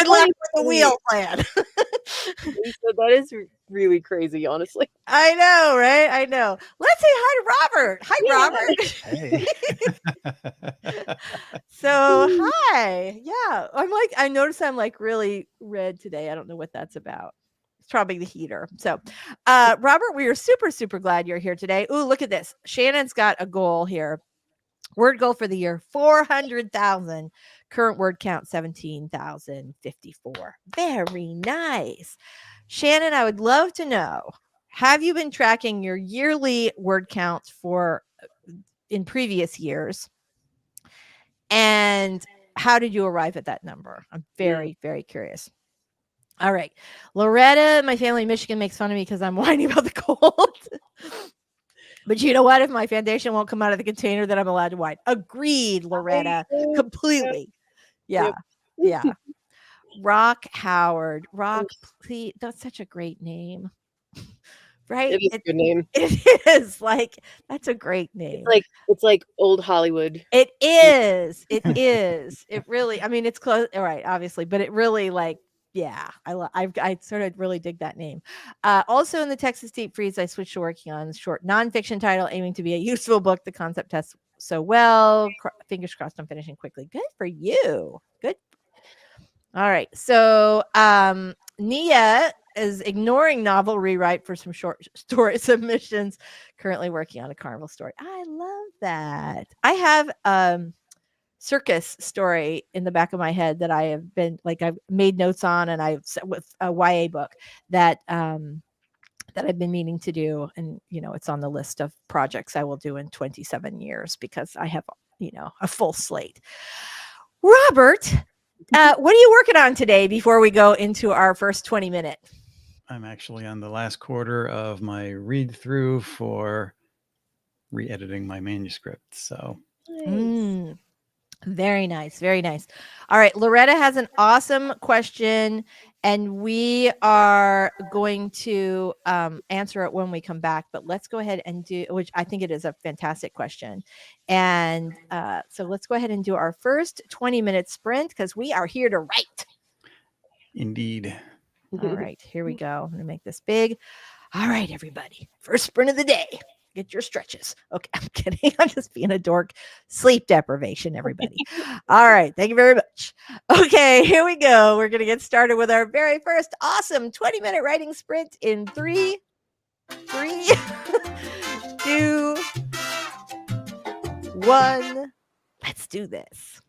good luck with the wheel plan. Lisa, that is really crazy, honestly. I know, right? I know. Let's say hi to Robert. Hi, Robert. Hey. So, hi. Yeah. I noticed I'm like really red today. I don't know what that's about. It's probably the heater. So, Robert, we are super, super glad you're here today. Ooh, look at this. Shannon's got a goal here. Word goal for the year 400,000. Current word count 17,054. Very nice. Shannon, I would love to know, have you been tracking your yearly word counts for in previous years? And how did you arrive at that number? I'm very, very curious. All right. Loretta, my family in Michigan makes fun of me because I'm whining about the cold. But you know what? If my foundation won't come out of the container, then I'm allowed to whine. Agreed, Loretta. Completely. Yeah. Yeah. Rock Howard. Rock, please. That's such a great name. Right? It is a good name. It is. Like, that's a great name. It's like old Hollywood. It is. It is. It really, I mean, it's close. All right, obviously, but it really like, yeah, I sort of really dig that name. Also in the Texas Deep Freeze, I switched to working on short nonfiction title, aiming to be a useful book. The concept tests so well. Fingers crossed I'm finishing quickly. Good for you. Good. All right. So Nia is ignoring novel rewrite for some short story submissions. Currently working on a carnival story. I love that. I have circus story in the back of my head that I have been like I've made notes on, and I've with a YA book that that I've been meaning to do, and it's on the list of projects I will do in 27 years because I have a full slate. Robert, what are you working on today before we go into our first 20-minute? I'm actually on the last quarter of my read through for re-editing my manuscript. So very nice. Very nice. All right. Loretta has an awesome question, and we are going to answer it when we come back. But let's go ahead and do, which I think it is a fantastic question. And so let's go ahead and do our first 20-minute sprint because we are here to write. Indeed. All right. Here we go. I'm going to make this big. All right, everybody. First sprint of the day. Get your stretches. Okay, I'm kidding. I'm just being a dork. Sleep deprivation, everybody. All right. Thank you very much. Okay, here we go. We're going to get started with our very first awesome 20-minute writing sprint in 3, 2, 1. Let's do this.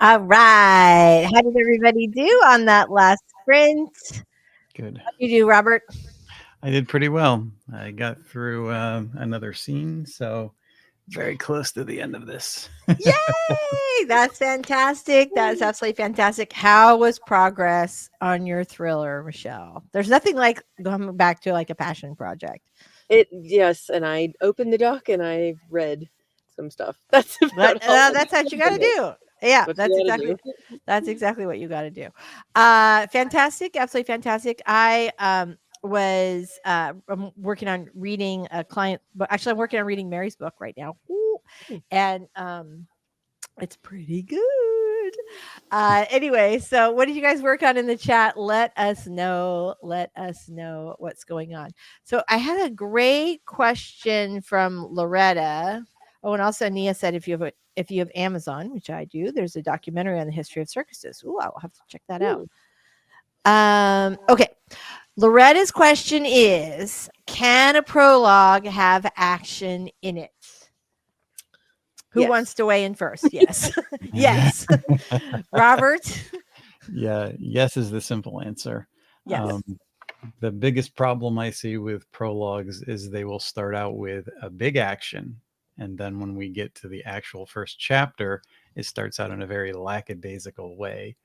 All right. How did everybody do on that last sprint? Good. How did you do, Robert? I did pretty well. I got through another scene, so very close to the end of this. Yay! That's fantastic. That's absolutely fantastic. How was progress on your thriller, Michelle? There's nothing like going back to like a passion project. Yes, and I opened the doc and I read some stuff. That's about But all I that's what you got to did. do. Yeah, What that's you gotta exactly do. that's exactly what you got to do. Fantastic, absolutely fantastic. I was I'm working on reading a client, but actually I'm working on reading Mary's book right now. Ooh. And it's pretty good. Anyway, so what did you guys work on in the chat? Let us know. Let us know what's going on. So I had a great question from Loretta. Oh, and also Nia said if you have Amazon, which I do, there's a documentary on the history of circuses. Ooh, I'll have to check that out. Okay. Loretta's question is, can a prologue have action in it? Who Yes. wants to weigh in first? Yes. Yes. Robert? Yes is the simple answer. Yes. The biggest problem I see with prologues is they will start out with a big action, and then when we get to the actual first chapter, it starts out in a very lackadaisical way.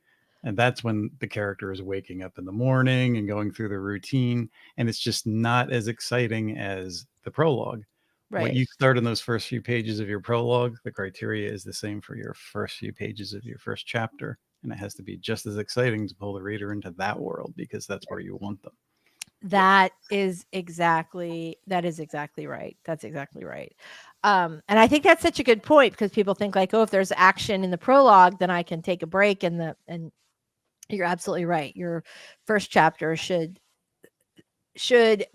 And that's when the character is waking up in the morning and going through the routine, and it's just not as exciting as the prologue. What Right. you start in those first few pages of your prologue, the criteria is the same for your first few pages of your first chapter. And it has to be just as exciting to pull the reader into that world, because that's where you want them. That is exactly right. That's exactly right. And I think that's such a good point, because people think like, oh, if there's action in the prologue, then I can take a break and you're absolutely right. Your first chapter should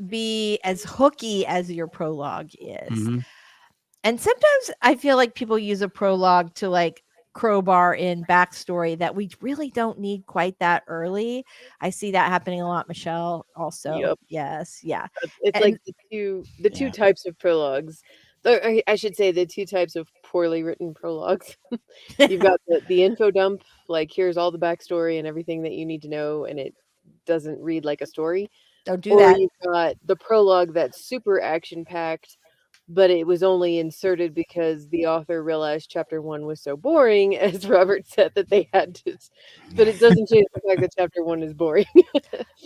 be as hooky as your prologue is. Mm-hmm. And sometimes I feel like people use a prologue to like crowbar in backstory that we really don't need quite that early. I see that happening a lot, Michelle, also. Yep. Yes. Yeah. It's And- like the two types of prologues. I should say the two types of poorly written prologues. You've got the info dump, like here's all the backstory and everything that you need to know, and it doesn't read like a story. Don't do Or that. you've got the prologue that's super action packed, but it was only inserted because the author realized chapter 1 was so boring, as Robert said, that they had to. But it doesn't change the fact that chapter 1 is boring.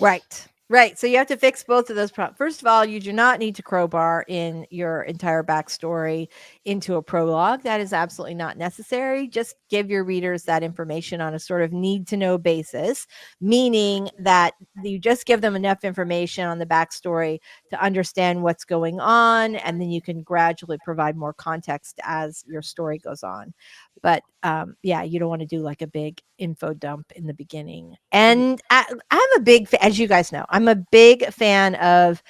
Right. Right. So you have to fix both of those problems. First of all, you do not need to crowbar in your entire backstory into a prologue. That is absolutely not necessary. Just give your readers that information on a sort of need to know basis, meaning that you just give them enough information on the backstory to understand what's going on. And then you can gradually provide more context as your story goes on. But yeah, you don't want to do like a big info dump in the beginning. And I'm a big, as you guys know, I'm a big fan of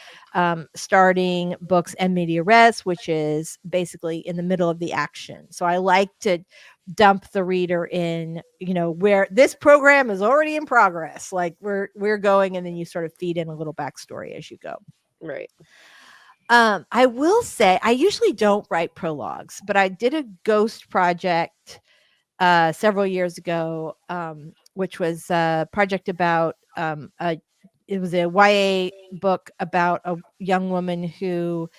starting books en media res, which is basically in the middle of the action. So I like to dump the reader in, where this program is already in progress, like we're going, and then you sort of feed in a little backstory as you go. Right. I will say I usually don't write prologues, but I did a ghost project several years ago, which was a project about it was a YA book about a young woman who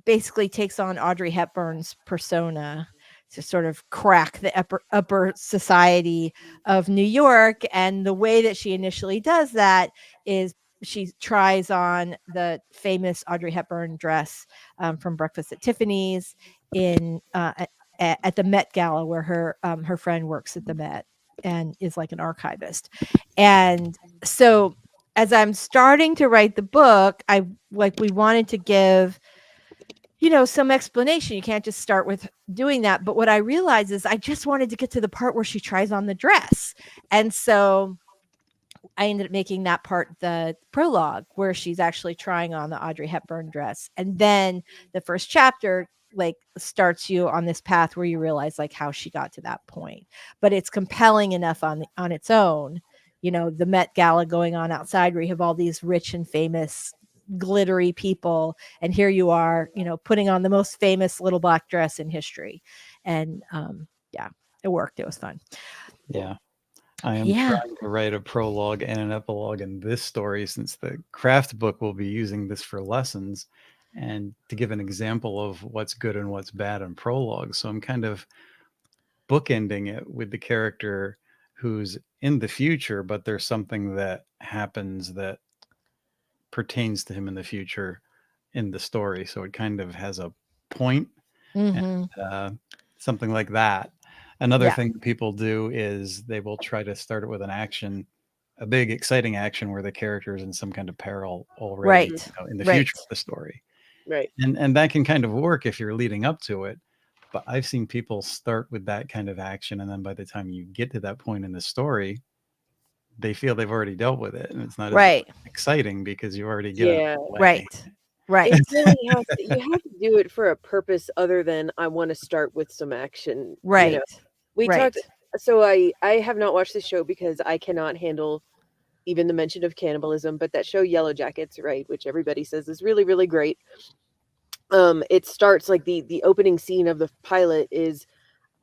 basically takes on Audrey Hepburn's persona to sort of crack the upper society of New York. And the way that she initially does that is she tries on the famous Audrey Hepburn dress from Breakfast at Tiffany's in at the Met Gala, where her friend works at the Met and is like an archivist. And so as I'm starting to write the book, we wanted to give some explanation. You can't just start with doing that. But what I realized is I just wanted to get to the part where she tries on the dress. And so I ended up making that part the prologue, where she's actually trying on the Audrey Hepburn dress. And then the first chapter starts you on this path where you realize how she got to that point. But it's compelling enough on its own. The Met Gala going on outside, where you have all these rich and famous glittery people, and here you are, putting on the most famous little black dress in history. And yeah, it worked. It was fun. Yeah. I am Yeah. trying to write a prologue and an epilogue in this story, since the craft book will be using this for lessons, and to give an example of what's good and what's bad in prologue. So I'm kind of bookending it with the character who's in the future, but there's something that happens that pertains to him in the future in the story. So it kind of has a point, Hmm. something like that. Another Yeah. thing that people do is they will try to start it with an action, a big exciting action where the character is in some kind of peril already, Right. you know, in the Right. future of the story. Right. And that can kind of work if you're leading up to it. But I've seen people start with that kind of action, and then by the time you get to that point in the story, they feel they've already dealt with it, and it's not as Right. exciting because you already get it Yeah. out of the way. Right. Right. It really has to, you have to do it for a purpose other than I want to start with some action. You Right. know, we Right. talked. So I have not watched this show because I cannot handle even the mention of cannibalism. But that show Yellow Jackets, right, which everybody says is really, really great. It starts like the opening scene of the pilot is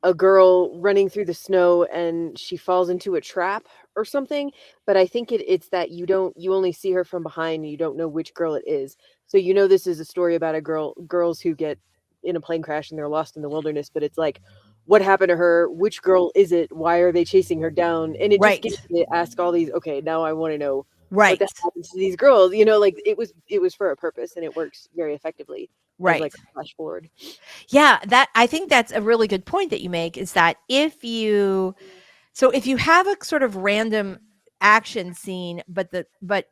a girl running through the snow and she falls into a trap or something. But I think it's that you only see her from behind and you don't know which girl it is. So this is a story about girls who get in a plane crash and they're lost in the wilderness, but it's like, what happened to her? Which girl is it? Why are they chasing her down? And it Right. just gets me to ask all these, okay, now I want to know Right. what that happens to these girls. Like it was for a purpose and it works very effectively. Right. Like a flash forward. Yeah, that I think that's a really good point that you make, is that if you have a sort of random action scene, but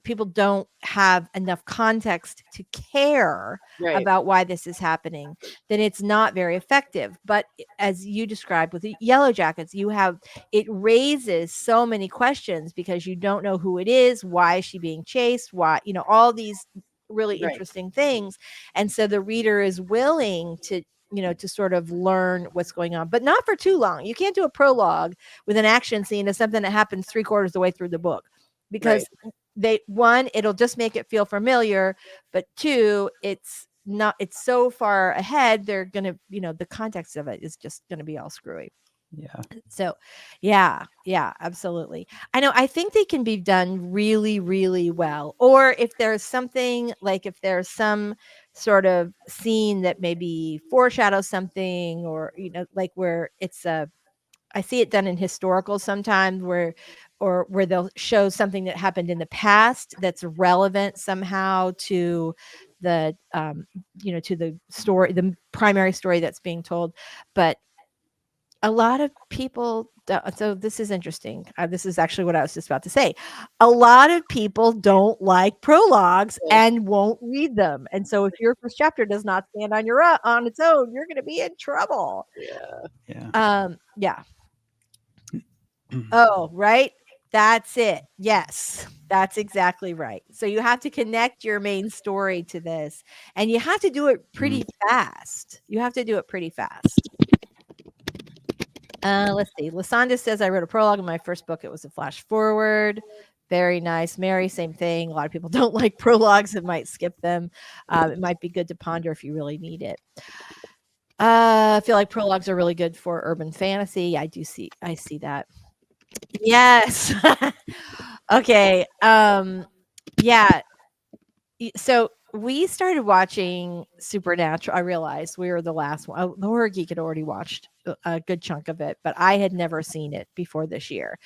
people don't have enough context to care Right. about why this is happening, then it's not very effective. But as you described with the Yellow Jackets, it raises so many questions because you don't know who it is, why is she being chased, why, all these really Right. interesting things. And so the reader is willing to to sort of learn what's going on, but not for too long. You can't do a prologue with an action scene of something that happens 3/4 of the way through the book, because it'll just make it feel familiar, but two, it's so far ahead, they're gonna, the context of it is just gonna be all screwy. Yeah. So yeah, absolutely. I think they can be done really, really well. Or if there's something, like if there's some sort of scene that maybe foreshadows something, or like where it's I see it done in historical sometimes, where they'll show something that happened in the past that's relevant somehow to the to the story, the primary story that's being told. But a lot of people so this is interesting. This is actually what I was just about to say. A lot of people don't like prologues and won't read them. And so if your first chapter does not stand on its own, you're going to be in trouble. Yeah. Oh, right. That's it. Yes, that's exactly right. So you have to connect your main story to this, and you have to do it pretty fast. Let's see. Lasanda says, I wrote a prologue in my first book. It was a flash forward. Very nice. Mary, same thing. A lot of people don't like prologues and might skip them. It might be good to ponder if you really need it. I feel like prologues are really good for urban fantasy. I see that. Yes. Okay. Yeah. So we started watching Supernatural. I realized we were the last one. The Horror Geek had already watched a good chunk of it, but I had never seen it before this year.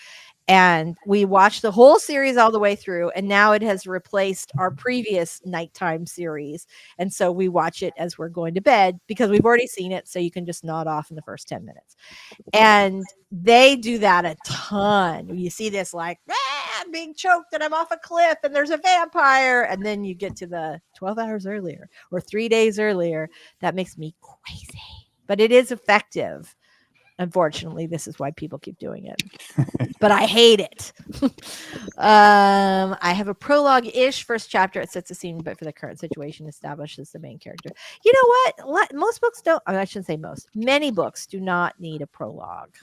And we watched the whole series all the way through, and now it has replaced our previous nighttime series. And so we watch it as we're going to bed because we've already seen it, so you can just nod off in the first 10 minutes. And they do that a ton. You see this like, I'm being choked and I'm off a cliff and there's a vampire. And then you get to the 12 hours earlier or 3 days earlier. That makes me crazy. But it is effective. Unfortunately, this is why people keep doing it. But I hate it. I have a prologue-ish first chapter. It sets a scene, but for the current situation, establishes the main character. You know what? Most books don't. I shouldn't say most. Many books do not need a prologue.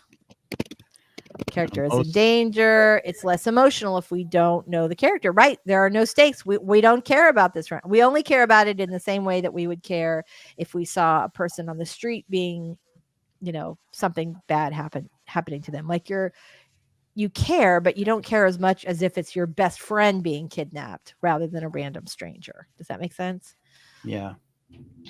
Character is in danger. It's less emotional if we don't know the character. Right? There are no stakes. We don't care about this. We only care about it in the same way that we would care if we saw a person on the street being, something bad happen. happening to them. Like you care, but you don't care as much as if it's your best friend being kidnapped rather than a random stranger. Does that make sense? Yeah.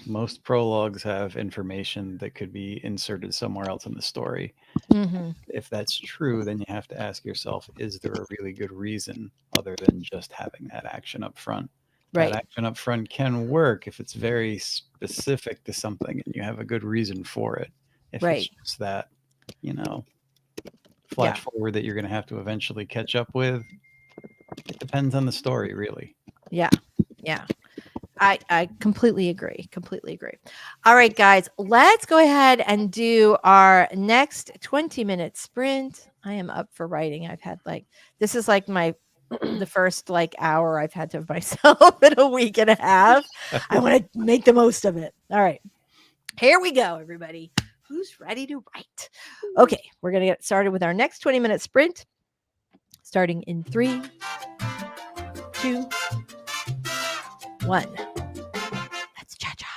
Most prologues have information that could be inserted somewhere else in the story. Mm-hmm. If that's true, then you have to ask yourself, is there a really good reason other than just having that action up front? Right. That action up front can work if it's very specific to something and you have a good reason for it. If Right. it's just that, flash forward that you're going to have to eventually catch up with, it depends on the story, really. Yeah. Yeah. I completely agree. Completely agree. All right, guys, let's go ahead and do our next 20-minute sprint. I am up for writing. I've had this is like the first hour I've had to myself in a week and a half. I want to make the most of it. All right. Here we go, everybody. Who's ready to write? Okay, we're going to get started with our next 20-minute sprint starting in 3, 2, 1. Let's cha-cha.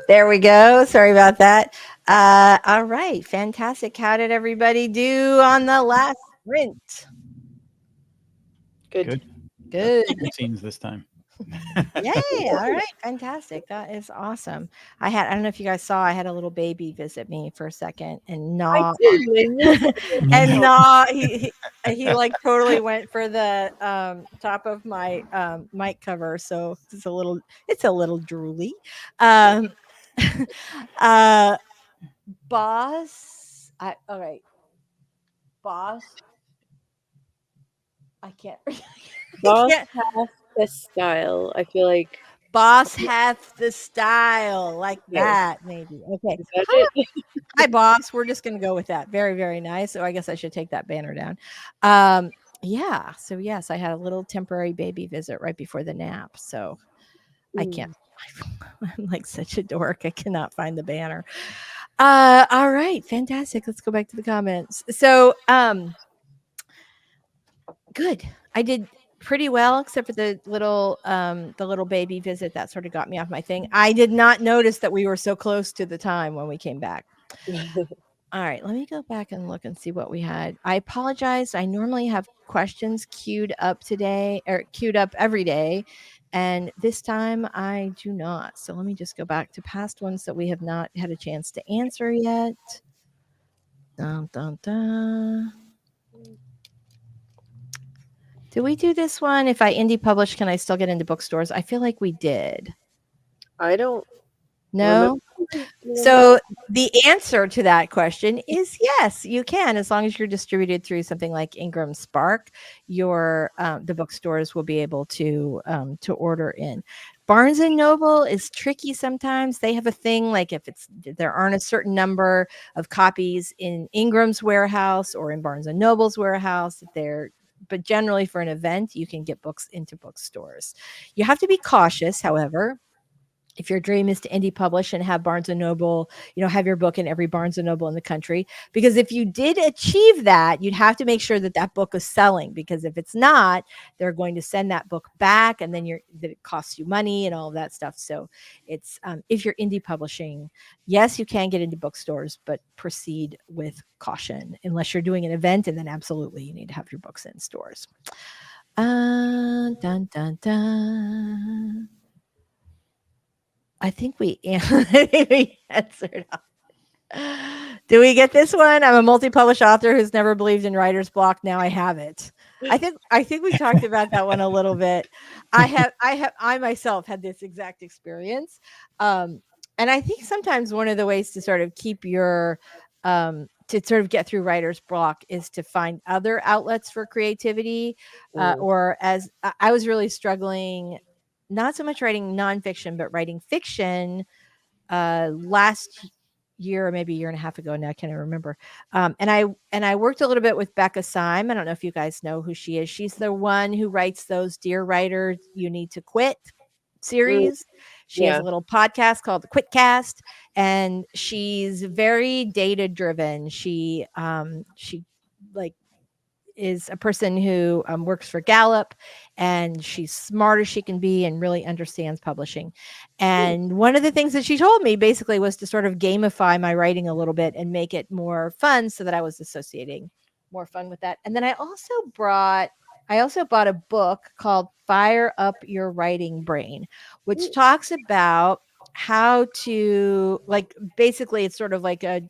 There we go. Sorry about that. All right. Fantastic. How did everybody do on the last sprint? Good. Good. Good. Two scenes this time. Yay. All right. Fantastic. That is awesome. I don't know if you guys saw, I had a little baby visit me for a second and I gnaw. did. I missed it. And gnaw. He like totally went for the top of my mic cover. So it's a little drooly. Boss. All right. Boss. I can't. Boss can't- hath the style. I feel like Boss hath the style like Yes. that, maybe. Okay. is that it? Hi, boss. We're just going to go with that. Very, very nice. So I guess I should take that banner down. Yeah. So yes, I had a little temporary baby visit right before the nap. So I can't. I'm like such a dork. I cannot find the banner. All right. Fantastic. Let's go back to the comments. So, good. I did pretty well, except for the little baby visit that sort of got me off my thing. I did not notice that we were so close to the time when we came back. All right, let me go back and look and see what we had. I apologize. I normally have questions queued up today or queued up every day. And this time I do not. So let me just go back to past ones that we have not had a chance to answer yet. Dun, dun, dun. Did we do this one? If I indie publish, can I still get into bookstores? I feel like we did. I don't No. remember. So the answer to that question is yes, you can, as long as you're distributed through something like Ingram Spark. Your the bookstores will be able to order in. Barnes and Noble is tricky sometimes. They have a thing like if there aren't a certain number of copies in Ingram's warehouse or in Barnes and Noble's warehouse, but generally for an event, you can get books into bookstores. You have to be cautious, however. If your dream is to indie publish and have Barnes and Noble, have your book in every Barnes and Noble in the country, because if you did achieve that, you'd have to make sure that that book is selling, because if it's not, they're going to send that book back and then that it costs you money and all of that stuff. So it's, if you're indie publishing, yes, you can get into bookstores, but proceed with caution unless you're doing an event, and then absolutely you need to have your books in stores. Dun, dun, dun. I think we answered. Do we get this one? I'm a multi-published author who's never believed in writer's block. Now I have it. I think we talked about that one a little bit. I myself had this exact experience. And I think sometimes one of the ways to sort of keep your to sort of get through writer's block is to find other outlets for creativity. Or as I was really struggling, not so much writing nonfiction, but writing fiction last year, or maybe a year and a half ago now, I can't even remember. And I worked a little bit with Becca Syme. I don't know if you guys know who she is. She's the one who writes those Dear Writer, You Need to Quit series. She has a little podcast called the Quitcast, and she's very data driven. She like is a person who works for Gallup, and she's smart as she can be and really understands publishing. And one of the things that she told me basically was to sort of gamify my writing a little bit and make it more fun, so that I was associating more fun with that. And then I also bought a book called Fire Up Your Writing Brain, which talks about how to, like, basically it's sort of like a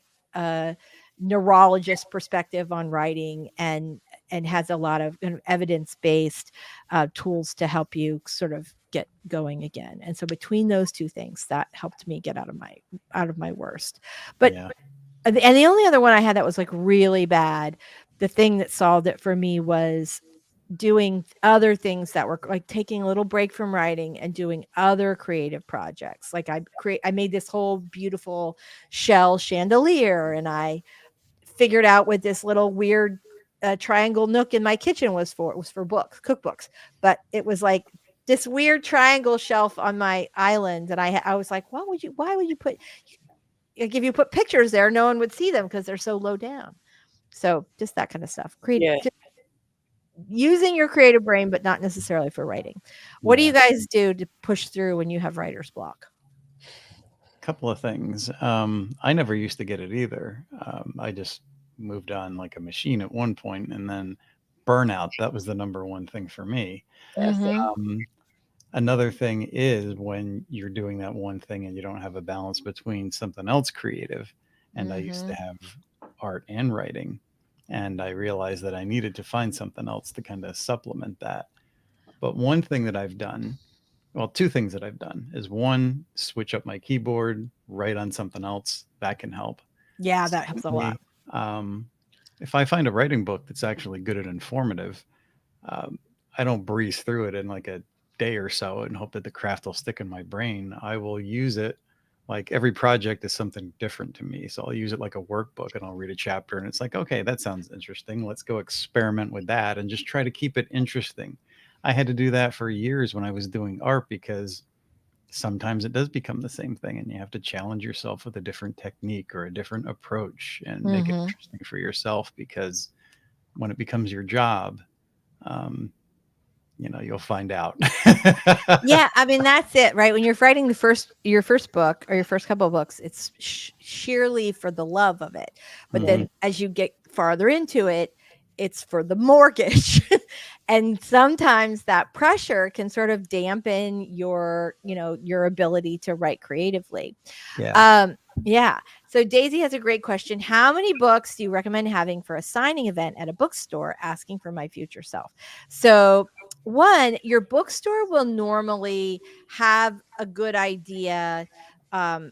neurologist perspective on writing, and has a lot of kind of evidence-based tools to help you sort of get going again. And so between those two things, that helped me get out of my worst. But and the only other one I had that was like really bad, the thing that solved it for me was doing other things that were like taking a little break from writing and doing other creative projects. Like I made this whole beautiful shell chandelier, and I figured out what this little weird triangle nook in my kitchen was for. It was for cookbooks, but it was like this weird triangle shelf on my island. And I was like, why would you put, like, if you put pictures there, no one would see them because they're so low down. So just that kind of stuff. Using your creative brain, but not necessarily for writing. What do you guys do to push through when you have writer's block? couple of things. I never used to get it either. I just moved on like a machine at one point, and then burnout. That was the number one thing for me. Yes. Mhm. Another thing is when you're doing that one thing and you don't have a balance between something else creative. And I used to Mhm. have art and writing, and I realized that I needed to find something else to kind of supplement that. But one thing that I've done, well, two things that I've done is one, switch up my keyboard, write on something else. That can help. Yeah, that helps a lot. Secondly, if I find a writing book that's actually good and informative, um, I don't breeze through it in like a day or so and hope that the craft will stick in my brain. I will use it. Like every project is something different to me. So I'll use it like a workbook and I'll read a chapter and it's like, okay, that sounds interesting. Let's go experiment with that and just try to keep it interesting. I had to do that for years when I was doing art because sometimes it does become the same thing and you have to challenge yourself with a different technique or a different approach and make it Mhm. interesting for yourself, because when it becomes your job, um, you'll find out. Yeah, I mean that's it, right? When you're writing your first book or your first couple of books, it's sheerly for the love of it. But Mhm. then as you get farther into it, it's for the mortgage. And sometimes that pressure can sort of dampen your ability to write creatively. Yeah. Um, yeah. So Daisy has a great question. How many books do you recommend having for a signing event at a bookstore? Asking for my future self. So one, your bookstore will normally have a good idea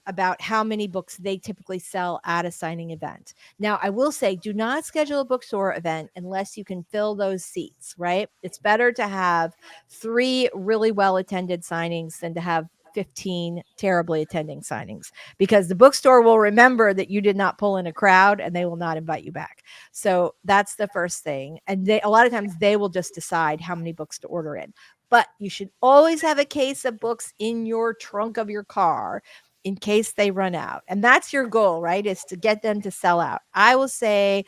about how many books they typically sell at a signing event. Now, I will say, do not schedule a bookstore event unless you can fill those seats, right? It's better to have 3 really well attended signings than to have 15 terribly attending signings, because the bookstore will remember that you did not pull in a crowd and they will not invite you back. So that's the first thing. And a lot of times they will just decide how many books to order in. But you should always have a case of books in your trunk of your car in case they run out. And that's your goal, right? Is to get them to sell out. I will say,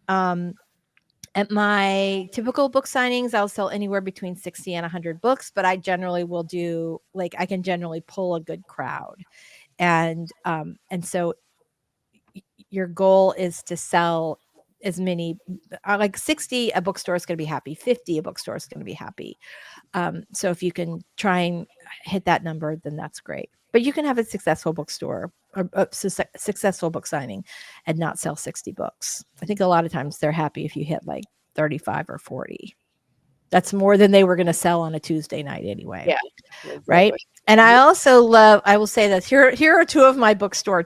um, at my typical book signings, I'll sell anywhere between 60 and 100 books, but I generally will do, like, I can generally pull a good crowd. And so your goal is to sell as many, like 60, a bookstore is going to be happy, 50, a bookstore is going to be happy. So if you can try and hit that number, then that's great. But you can have a successful bookstore or a successful book signing and not sell 60 books. I think a lot of times they're happy if you hit like 35 or 40. That's more than they were going to sell on a Tuesday night anyway. Yeah. Right. Exactly. And I will say that here are two of my bookstore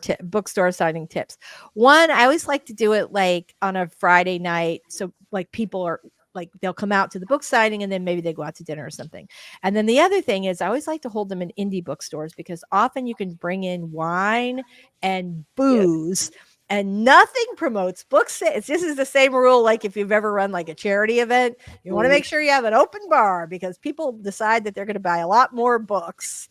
signing tips. One, I always like to do it like on a Friday night. So like people are like, they'll come out to the book signing and then maybe they go out to dinner or something. And then the other thing is I always like to hold them in indie bookstores because often you can bring in wine and booze. And nothing promotes books. This is the same rule. Like if you've ever run like a charity event, you want to make sure you have an open bar because people decide that they're going to buy a lot more books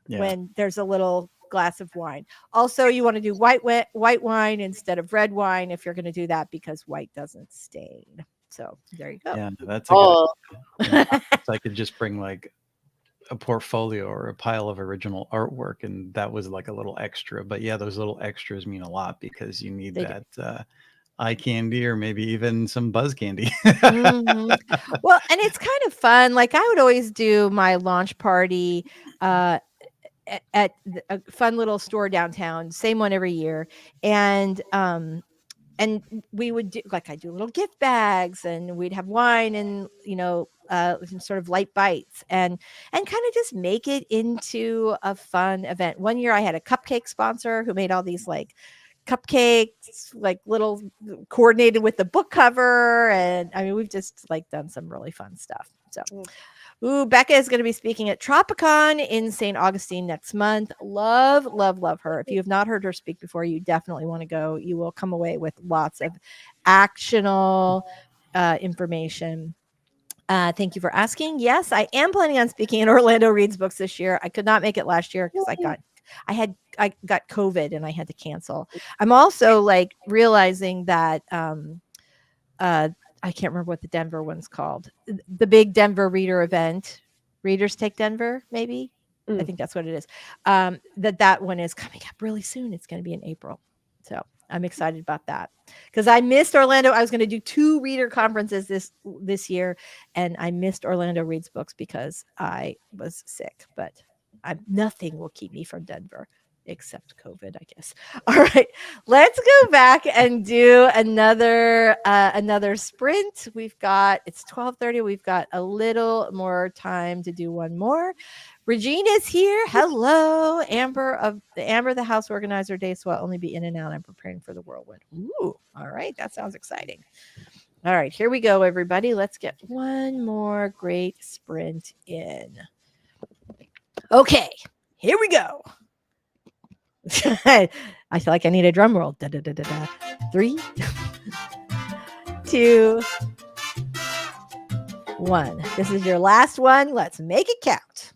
when there's a little glass of wine. Also, you want to do white wine instead of red wine if you're going to do that, because white doesn't stain. So there you go. Yeah, that's a good Oh, idea. I could just bring like a portfolio or a pile of original artwork, and that was like a little extra. But yeah, those little extras mean a lot because you need They do. that eye candy or maybe even some buzz candy. Mhm. Well, and it's kind of fun. Like I would always do my launch party at a fun little store downtown, same one every year. And we would do, like, I do little gift bags and we'd have wine and some sort of light bites and kind of just make it into a fun event. One year I had a cupcake sponsor who made all these like cupcakes, like little coordinated with the book cover. And I mean, we've just like done some really fun stuff. So Becca is going to be speaking at Tropicon in St. Augustine next month. Love, love, love her. If you have not heard her speak before, you definitely want to go. You will come away with lots of actionable information. Thank you for asking. Yes, I am planning on speaking in Orlando Reads Books this year. I could not make it last year because I got COVID and I had to cancel. I'm also like realizing that I can't remember what the Denver one's called. The big Denver reader event, Readers Take Denver, maybe. I Mm. think that's what it is. That one is coming up really soon. It's going to be in April. So I'm excited about that because I missed Orlando. I was going to do 2 reader conferences this year, and I missed Orlando Reads Books because I was sick. But nothing will keep me from Denver except COVID, I guess. All right, let's go back and do another sprint. It's 12:30. We've got a little more time to do one more. Regina's here. Hello, Amber, the house organizer day. So I'll only be in and out. I'm preparing for the whirlwind. Ooh, all right. That sounds exciting. All right, here we go, everybody. Let's get one more great sprint in. Okay, here we go. I feel like I need a drum roll. Da, da, da, da, da. 3, 2, 1. This is your last one. Let's make it count.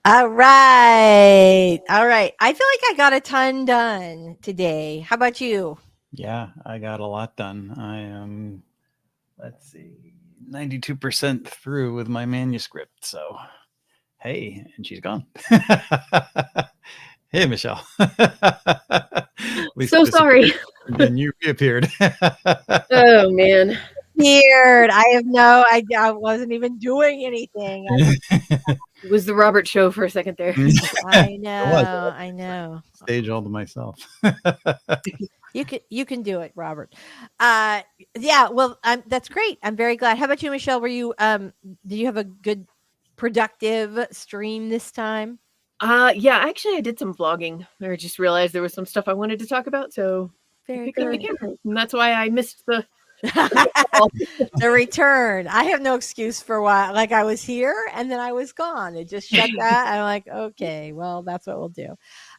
All right. All right. I feel like I got a ton done today. How about you? Yeah, I got a lot done. I am, let's see, 92% through with my manuscript. So, hey, and she's gone. Hey, Michelle. Lisa So sorry. disappeared, and then you reappeared. Oh man. Weird. I wasn't even doing anything. It was the Robert show for a second there. I know. I know. Stage all to myself. You can do it, Robert. Yeah, well, that's great. I'm very glad. How about you, Michelle? Were you did you have a good productive stream this time? Yeah, actually I did some vlogging. I just realized there was some stuff I wanted to talk about, so I Very picked up the good. camera. And that's why I missed the The return. I have no excuse for why. Like I was here and then I was gone. It just shut that. I'm like, okay, well, that's what we'll do.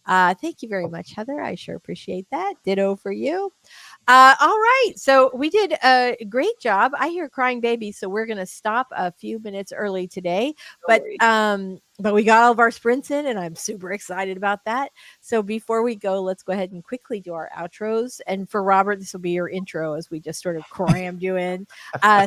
Thank you very much, Heather. I sure appreciate that. Ditto for you. All right. So we did a great job. I hear crying baby, so we're gonna stop a few minutes early today. But we got all of our sprints in, and I'm super excited about that. So before we go, let's go ahead and quickly do our outros. And for Robert, this will be your intro as we just sort of crammed you in.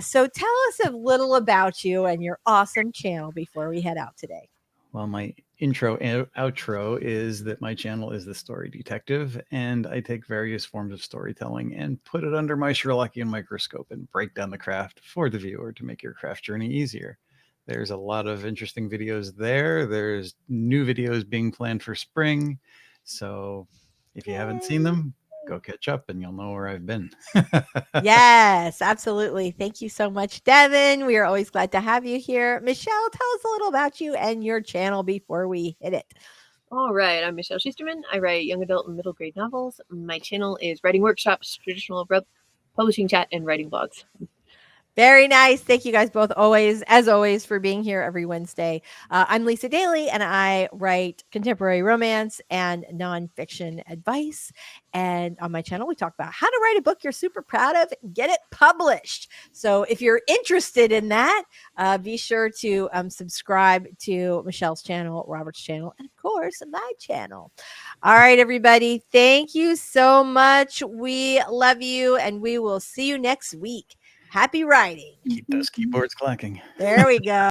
So tell us a little about you and your awesome channel before we head out today. Well, my intro and outro is that my channel is The Story Detective, and I take various forms of storytelling and put it under my Sherlockian microscope and break down the craft for the viewer to make your craft journey easier. There's a lot of interesting videos there. There's new videos being planned for spring. So if you haven't seen them, go catch up and you'll know where I've been. Yes, absolutely. Thank you so much, Devin. We are always glad to have you here. Michelle, tell us a little about you and your channel before we hit it. All right, I'm Michelle Schusterman. I write young adult and middle grade novels. My channel is Writing Workshops, Traditional Publishing Chat, and Writing Blogs. Very nice. Thank you guys both as always, for being here every Wednesday. I'm Lisa Daly, and I write contemporary romance and nonfiction advice. And on my channel, we talk about how to write a book you're super proud of, get it published. So if you're interested in that, be sure to subscribe to Michelle's channel, Robert's channel, and of course, my channel. All right, everybody. Thank you so much. We love you, and we will see you next week. Happy writing. Keep those keyboards clacking. There we go.